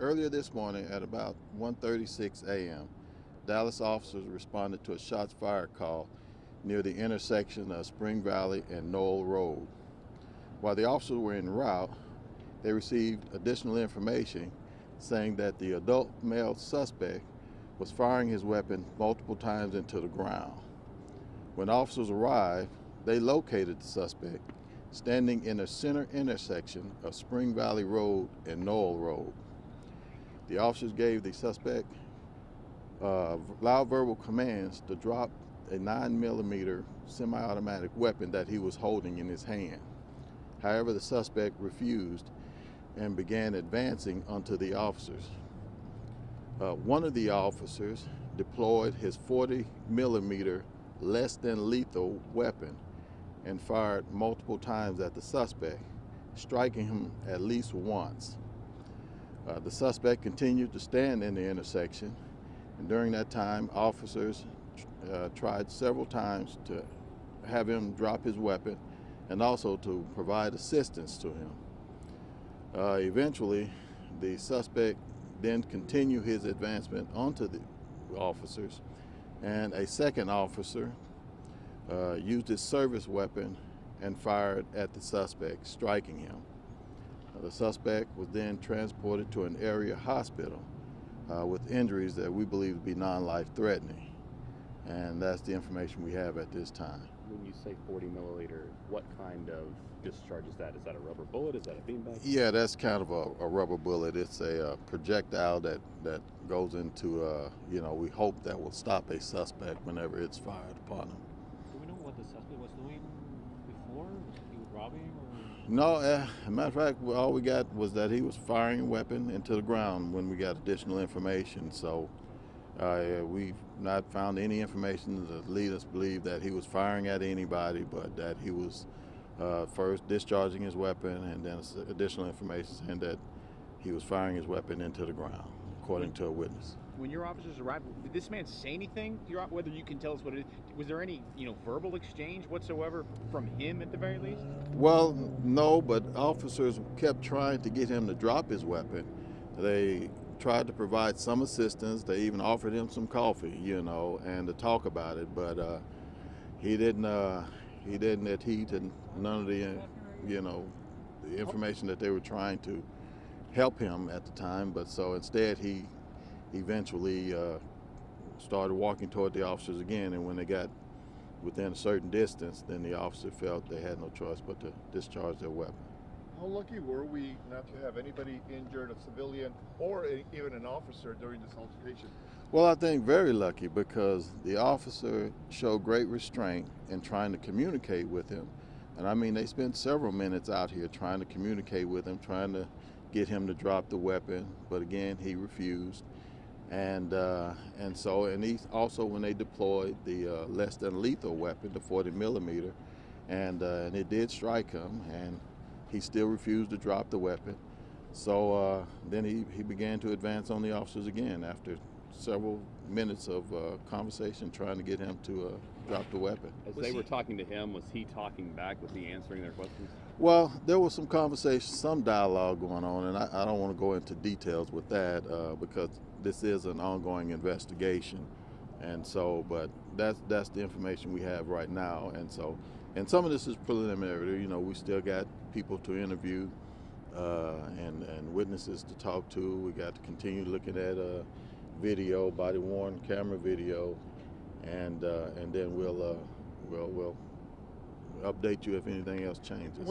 Earlier this morning at about 1:36 a.m., Dallas officers responded to a shots fired call near the intersection of Spring Valley and Knoll Road. While the officers were en route, they received additional information saying that the adult male suspect was firing his weapon multiple times into the ground. When officers arrived, they located the suspect standing in the center intersection of Spring Valley Road and Knoll Road. The officers gave the suspect loud verbal commands to drop a 9mm semi-automatic weapon that he was holding in his hand. However, the suspect refused and began advancing onto the officers. One of the officers deployed his 40mm less than lethal weapon and fired multiple times at the suspect, striking him at least once. The suspect continued to stand in the intersection, and during that time, officers tried several times to have him drop his weapon and also to provide assistance to him. Eventually, the suspect then continued his advancement onto the officers, and a second officer used his service weapon and fired at the suspect, striking him. The suspect was then transported to an area hospital with injuries that we believe to be non-life threatening. And that's the information we have at this time. When you say 40mm, what kind of discharge is that? Is that a rubber bullet? Is that a beanbag? Yeah, that's kind of a rubber bullet. It's a projectile that goes into, we hope that will stop a suspect whenever it's fired upon him. Do we know what the suspect was doing before? Was he robbing or? No, as a matter of fact, all we got was that he was firing a weapon into the ground when we got additional information. So we've not found any information to lead us to believe that he was firing at anybody, but that he was first discharging his weapon, and then additional information saying that he was firing his weapon into the ground, according to a witness. When your officers arrived, did this man say anything? Whether you can tell us what it is, was there any verbal exchange whatsoever from him at the very least? Well, no, but officers kept trying to get him to drop his weapon. They tried to provide some assistance. They even offered him some coffee, and to talk about it, but he didn't adhere to none of the the information that they were trying to help him at the time. But so instead he eventually started walking toward the officers again, and when they got within a certain distance, then the officer felt they had no choice but to discharge their weapon. How lucky were we not to have anybody injured, a civilian or even an officer during this altercation? Well, I think very lucky, because the officer showed great restraint in trying to communicate with him. And I mean, they spent several minutes out here trying to communicate with him, trying to get him to drop the weapon, but again, he refused. And he also, when they deployed the less than lethal weapon, the 40mm, and it did strike him, and he still refused to drop the weapon. So then he began to advance on the officers again after several minutes of conversation trying to get him to drop the weapon. As they were talking to him, was he talking back? Was he answering their questions? Well, there was some conversation, some dialogue going on, and I don't want to go into details with that because this is an ongoing investigation. And so, but that's the information we have right now. And so, and some of this is preliminary. We still got people to interview and witnesses to talk to. We got to continue looking at video, body-worn camera video, and then we'll update you if anything else changes.